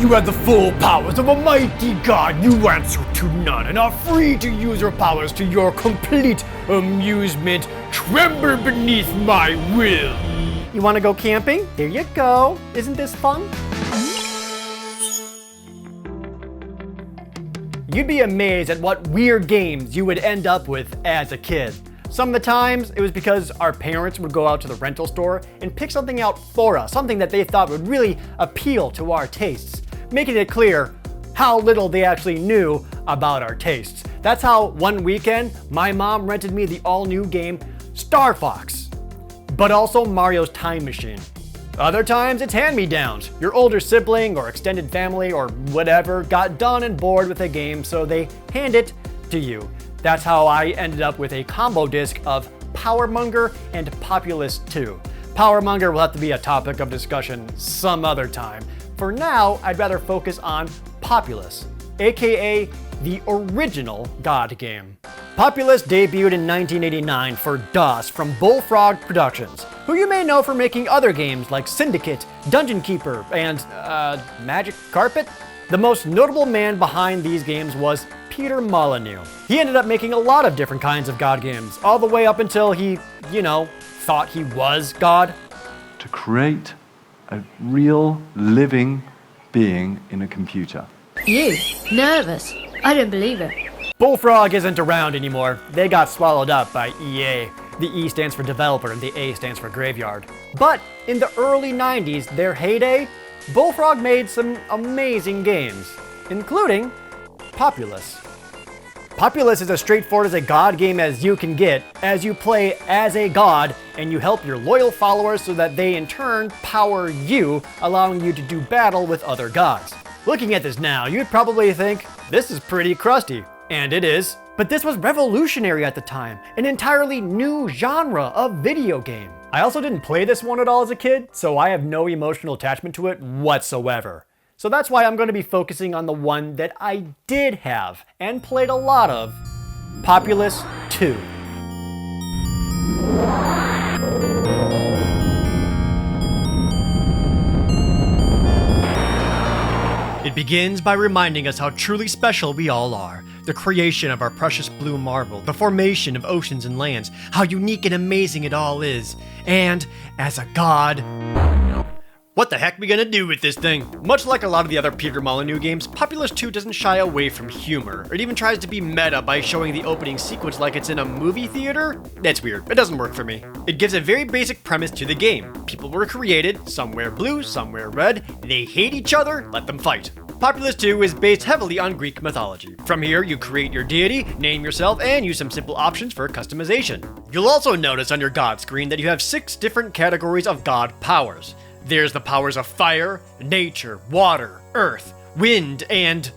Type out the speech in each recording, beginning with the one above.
you have the full powers of a mighty god, you answer to none and are free to use your powers to your complete amusement. Tremble beneath my will. You want to go camping? There you go. Isn't this fun? You'd be amazed at what weird games you would end up with as a kid. Some of the times, it was because our parents would go out to the rental store and pick something out for us, something that they thought would really appeal to our tastes, making it clear how little they actually knew about our tastes. That's how one weekend, my mom rented me the all-new game Star Fox, but also Mario's Time Machine. Other times, it's hand-me-downs. Your older sibling or extended family or whatever got done and bored with a game, so they hand it to you. That's how I ended up with a combo disc of Powermonger and Populous II. Powermonger will have to be a topic of discussion some other time. For now, I'd rather focus on Populous, aka the original God game. Populous debuted in 1989 for DOS from Bullfrog Productions, who you may know for making other games like Syndicate, Dungeon Keeper, and Magic Carpet. The most notable man behind these games was Peter Molyneux. He ended up making a lot of different kinds of God games, all the way up until he, thought he was God. To create a real living being in a computer. You? Nervous? I don't believe it. Bullfrog isn't around anymore. They got swallowed up by EA. The E stands for developer and the A stands for graveyard. But in the early 90s, their heyday, Bullfrog made some amazing games, including Populous. Populous is as straightforward as a god game as you can get, as you play as a god and you help your loyal followers so that they in turn power you, allowing you to do battle with other gods. Looking at this now, you'd probably think, this is pretty crusty. And it is. But this was revolutionary at the time, an entirely new genre of video game. I also didn't play this one at all as a kid, so I have no emotional attachment to it whatsoever. So that's why I'm going to be focusing on the one that I did have and played a lot of, Populous II. It begins by reminding us how truly special we all are. The creation of our precious blue marble, the formation of oceans and lands, how unique and amazing it all is. And, as a god, what the heck are we gonna do with this thing? Much like a lot of the other Peter Molyneux games, Populous II doesn't shy away from humor. It even tries to be meta by showing the opening sequence like it's in a movie theater. That's weird. It doesn't work for me. It gives a very basic premise to the game. People were created, some wear blue, some wear red. They hate each other, let them fight. Populous II is based heavily on Greek mythology. From here, you create your deity, name yourself, and use some simple options for customization. You'll also notice on your god screen that you have 6 different categories of god powers. There's the powers of fire, nature, water, earth, wind, and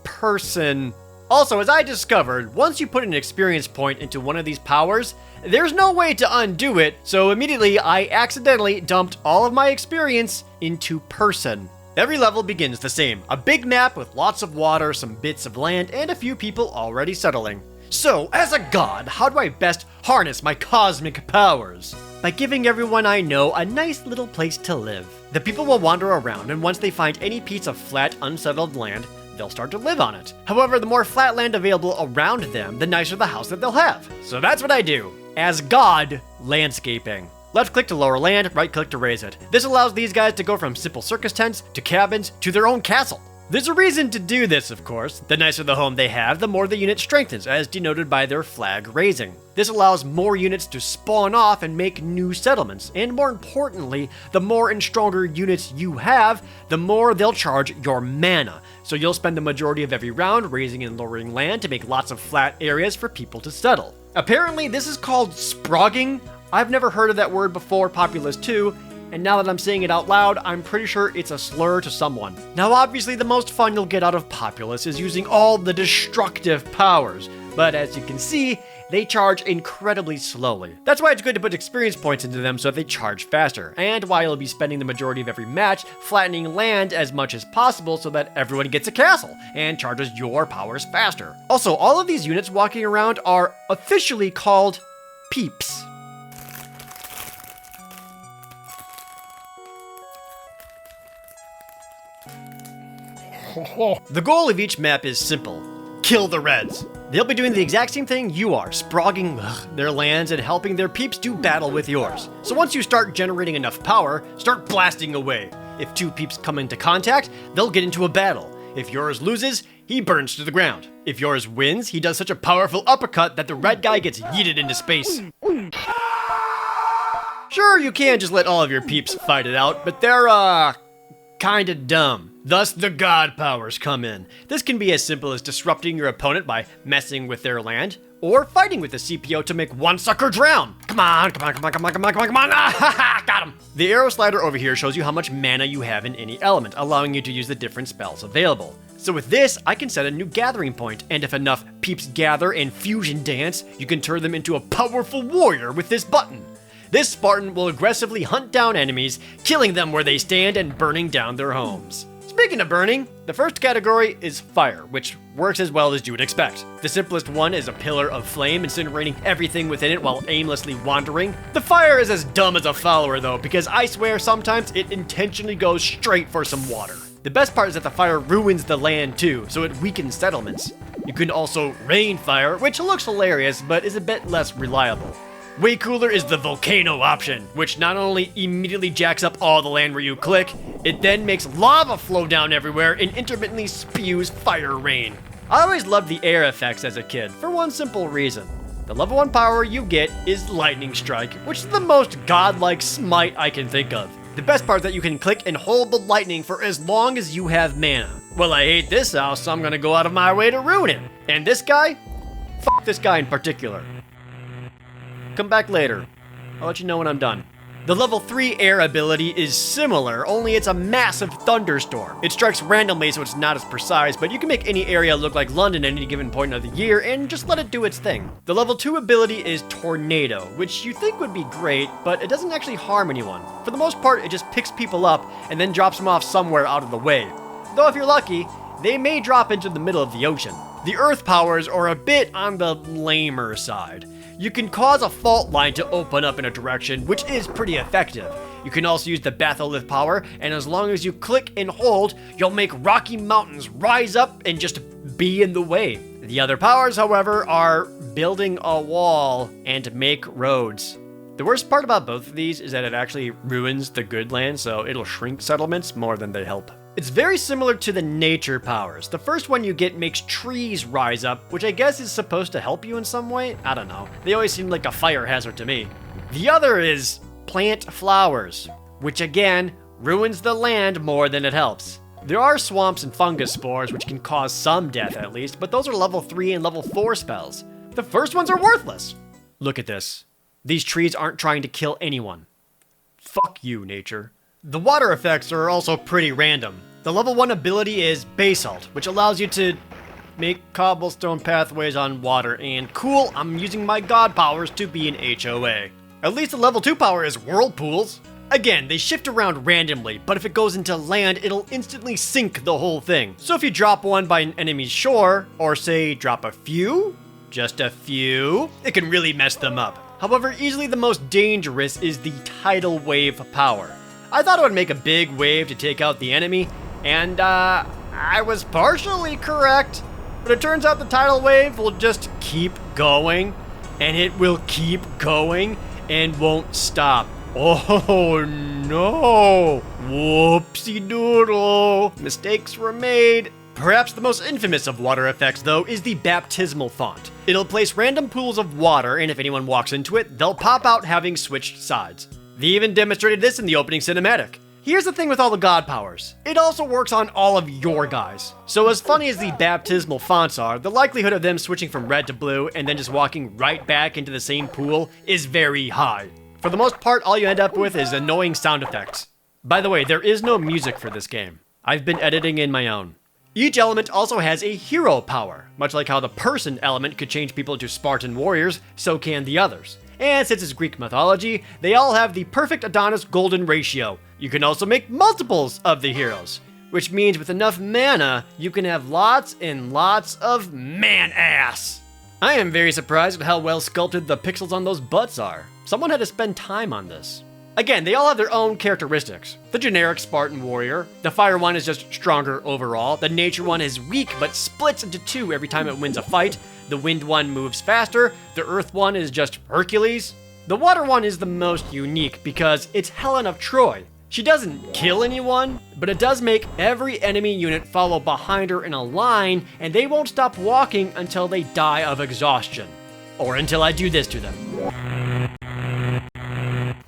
person. Also, as I discovered, once you put an experience point into one of these powers, there's no way to undo it, so immediately I accidentally dumped all of my experience into person. Every level begins the same, a big map with lots of water, some bits of land, and a few people already settling. So, as a god, how do I best harness my cosmic powers? By giving everyone I know a nice little place to live. The people will wander around, and once they find any piece of flat, unsettled land, they'll start to live on it. However, the more flat land available around them, the nicer the house that they'll have. So that's what I do. As God, landscaping. Left click to lower land, right click to raise it. This allows these guys to go from simple circus tents, to cabins, to their own castle. There's a reason to do this, of course. The nicer the home they have, the more the unit strengthens, as denoted by their flag raising. This allows more units to spawn off and make new settlements, and more importantly, the more and stronger units you have, the more they'll charge your mana. So you'll spend the majority of every round raising and lowering land to make lots of flat areas for people to settle. Apparently, this is called sprogging. I've never heard of that word before Populous II, and now that I'm saying it out loud, I'm pretty sure it's a slur to someone. Now obviously the most fun you'll get out of Populous is using all the destructive powers, but as you can see, they charge incredibly slowly. That's why it's good to put experience points into them so that they charge faster, and why you'll be spending the majority of every match flattening land as much as possible so that everyone gets a castle, and charges your powers faster. Also, all of these units walking around are officially called peeps. The goal of each map is simple. Kill the Reds. They'll be doing the exact same thing you are, sprogging their lands and helping their peeps do battle with yours. So once you start generating enough power, start blasting away. If two peeps come into contact, they'll get into a battle. If yours loses, he burns to the ground. If yours wins, he does such a powerful uppercut that the red guy gets yeeted into space. Sure, you can just let all of your peeps fight it out, but they're, kinda dumb. Thus, the god powers come in. This can be as simple as disrupting your opponent by messing with their land, or fighting with the CPO to make one sucker drown. Come on, come on, come on, come on, come on, come on, come on. Ah, got him. The arrow slider over here shows you how much mana you have in any element, allowing you to use the different spells available. So with this, I can set a new gathering point, and if enough peeps gather and fusion dance, you can turn them into a powerful warrior with this button. This Spartan will aggressively hunt down enemies, killing them where they stand and burning down their homes. Speaking of burning, the first category is fire, which works as well as you would expect. The simplest one is a pillar of flame, incinerating everything within it while aimlessly wandering. The fire is as dumb as a follower though, because I swear sometimes it intentionally goes straight for some water. The best part is that the fire ruins the land too, so it weakens settlements. You can also rain fire, which looks hilarious, but is a bit less reliable. Way cooler is the volcano option, which not only immediately jacks up all the land where you click, it then makes lava flow down everywhere and intermittently spews fire rain. I always loved the air effects as a kid, for one simple reason. The level 1 power you get is Lightning Strike, which is the most godlike smite I can think of. The best part is that you can click and hold the lightning for as long as you have mana. Well, I hate this house, so I'm gonna go out of my way to ruin it. And this guy? Fuck this guy in particular. Come back later. I'll let you know when I'm done. The level 3 air ability is similar, only it's a massive thunderstorm. It strikes randomly, so it's not as precise, but you can make any area look like London at any given point of the year and just let it do its thing. The level 2 ability is Tornado, which you think would be great, but it doesn't actually harm anyone. For the most part, it just picks people up and then drops them off somewhere out of the way. Though if you're lucky, they may drop into the middle of the ocean. The earth powers are a bit on the lamer side. You can cause a fault line to open up in a direction, which is pretty effective. You can also use the batholith power, and as long as you click and hold, you'll make rocky mountains rise up and just be in the way. The other powers, however, are building a wall and make roads. The worst part about both of these is that it actually ruins the good land, so it'll shrink settlements more than they help. It's very similar to the nature powers. The first one you get makes trees rise up, which I guess is supposed to help you in some way? I don't know. They always seem like a fire hazard to me. The other is plant flowers, which again ruins the land more than it helps. There are swamps and fungus spores, which can cause some death at least, but those are level 3 and level 4 spells. The first ones are worthless. Look at this. These trees aren't trying to kill anyone. Fuck you, nature. The water effects are also pretty random. The level 1 ability is Basalt, which allows you to make cobblestone pathways on water, and cool, I'm using my god powers to be an HOA. At least the level 2 power is Whirlpools. Again, they shift around randomly, but if it goes into land, it'll instantly sink the whole thing. So if you drop one by an enemy's shore, or say drop a few, just a few, it can really mess them up. However, easily the most dangerous is the tidal wave power. I thought it would make a big wave to take out the enemy, and I was partially correct, but it turns out the tidal wave will just keep going, and it will keep going, and won't stop. Oh no! Whoopsie doodle! Mistakes were made. Perhaps the most infamous of water effects, though, is the baptismal font. It'll place random pools of water, and if anyone walks into it, they'll pop out having switched sides. They even demonstrated this in the opening cinematic. Here's the thing with all the god powers. It also works on all of your guys. So as funny as the baptismal fonts are, the likelihood of them switching from red to blue and then just walking right back into the same pool is very high. For the most part, all you end up with is annoying sound effects. By the way, there is no music for this game. I've been editing in my own. Each element also has a hero power. Much like how the person element could change people into Spartan warriors, so can the others. And since it's Greek mythology, they all have the perfect Adonis golden ratio. You can also make multiples of the heroes, which means with enough mana, you can have lots and lots of man-ass. I am very surprised at how well sculpted the pixels on those butts are. Someone had to spend time on this. Again, they all have their own characteristics. The generic Spartan warrior. The fire one is just stronger overall. The nature one is weak but splits into two every time it wins a fight. The wind one moves faster. The earth one is just Hercules. The water one is the most unique because it's Helen of Troy. She doesn't kill anyone, but it does make every enemy unit follow behind her in a line, and they won't stop walking until they die of exhaustion. Or until I do this to them.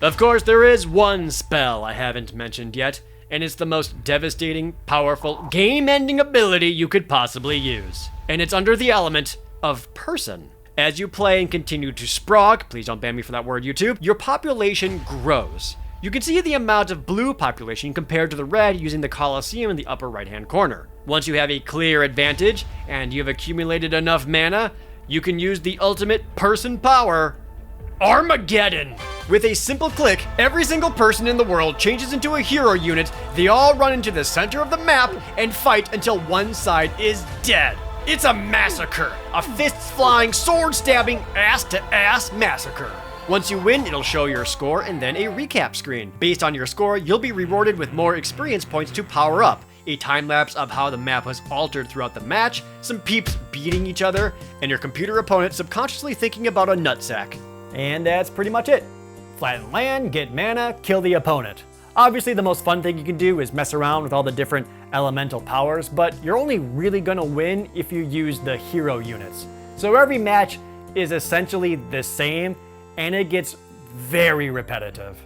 Of course, there is one spell I haven't mentioned yet, and it's the most devastating, powerful, game-ending ability you could possibly use. And it's under the element of person. As you play and continue to sprog, please don't ban me for that word, YouTube, your population grows. You can see the amount of blue population compared to the red using the Colosseum in the upper right-hand corner. Once you have a clear advantage, and you've accumulated enough mana, you can use the ultimate person power, Armageddon! With a simple click, every single person in the world changes into a hero unit, they all run into the center of the map and fight until one side is dead. It's a massacre! A fists-flying, sword-stabbing, ass-to-ass massacre. Once you win, it'll show your score and then a recap screen. Based on your score, you'll be rewarded with more experience points to power up, a time-lapse of how the map was altered throughout the match, some peeps beating each other, and your computer opponent subconsciously thinking about a nutsack. And that's pretty much it. Flatten land, get mana, kill the opponent. Obviously, the most fun thing you can do is mess around with all the different elemental powers, but you're only really gonna win if you use the hero units. So every match is essentially the same, and it gets very repetitive.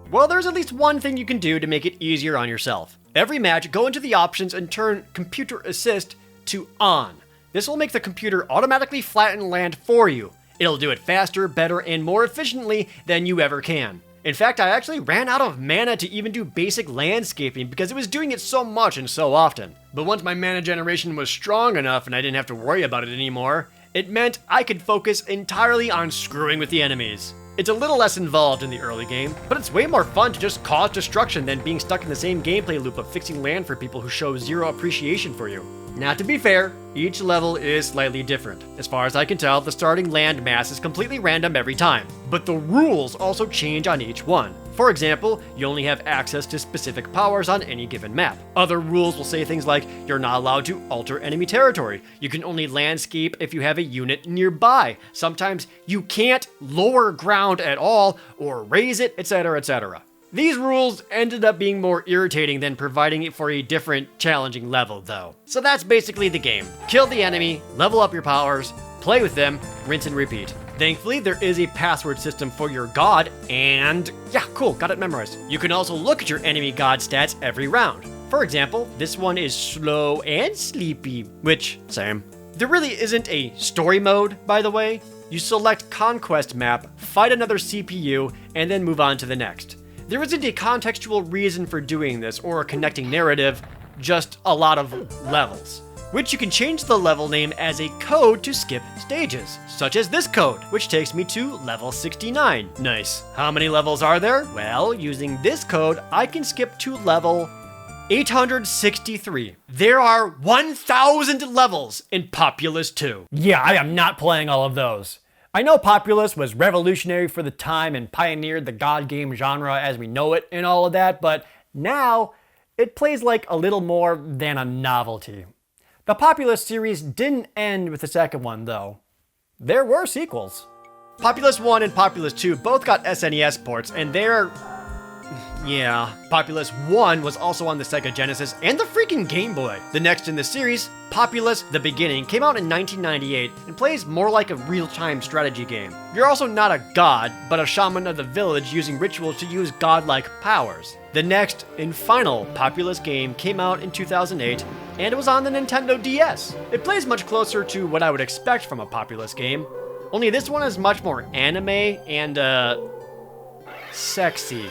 Well, there's at least one thing you can do to make it easier on yourself. Every match, go into the options and turn Computer Assist to on. This will make the computer automatically flatten land for you. It'll do it faster, better, and more efficiently than you ever can. In fact, I actually ran out of mana to even do basic landscaping because it was doing it so much and so often. But once my mana generation was strong enough and I didn't have to worry about it anymore, it meant I could focus entirely on screwing with the enemies. It's a little less involved in the early game, but it's way more fun to just cause destruction than being stuck in the same gameplay loop of fixing land for people who show zero appreciation for you. Now, to be fair, each level is slightly different. As far as I can tell, the starting land mass is completely random every time, but the rules also change on each one. For example, you only have access to specific powers on any given map. Other rules will say things like, you're not allowed to alter enemy territory. You can only landscape if you have a unit nearby. Sometimes you can't lower ground at all or raise it, etc., etc. These rules ended up being more irritating than providing it for a different, challenging level, though. So that's basically the game. Kill the enemy, level up your powers, play with them, rinse and repeat. Thankfully, there is a password system for your god, and yeah, cool, got it memorized. You can also look at your enemy god stats every round. For example, this one is slow and sleepy, which, same. There really isn't a story mode, by the way. You select Conquest Map, fight another CPU, and then move on to the next. There isn't a contextual reason for doing this or a connecting narrative, just a lot of levels, which you can change the level name as a code to skip stages, such as this code, which takes me to level 69. Nice. How many levels are there? Well, using this code, I can skip to level 863. There are 1,000 levels in Populous II. Yeah, I am not playing all of those. I know Populous was revolutionary for the time and pioneered the god game genre as we know it and all of that, but now it plays like a little more than a novelty. The Populous series didn't end with the second one, though. There were sequels. Populous 1 and Populous 2 both got SNES ports, and they're... yeah, Populous 1 was also on the Sega Genesis and the freaking Game Boy. The next in the series, Populous: The Beginning, came out in 1998 and plays more like a real-time strategy game. You're also not a god, but a shaman of the village using rituals to use godlike powers. The next and final Populous game came out in 2008, and it was on the Nintendo DS. It plays much closer to what I would expect from a Populous game, only this one is much more anime and, sexy.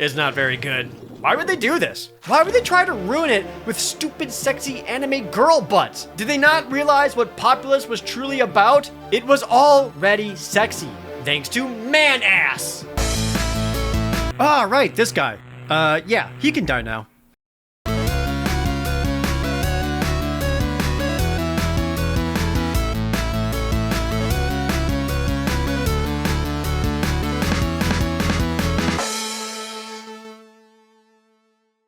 Is not very good. Why would they do this? Why would they try to ruin it with stupid, sexy anime girl butts? Did they not realize what Populous was truly about? It was already sexy, thanks to man ass. Ah, right, this guy. Yeah, he can die now.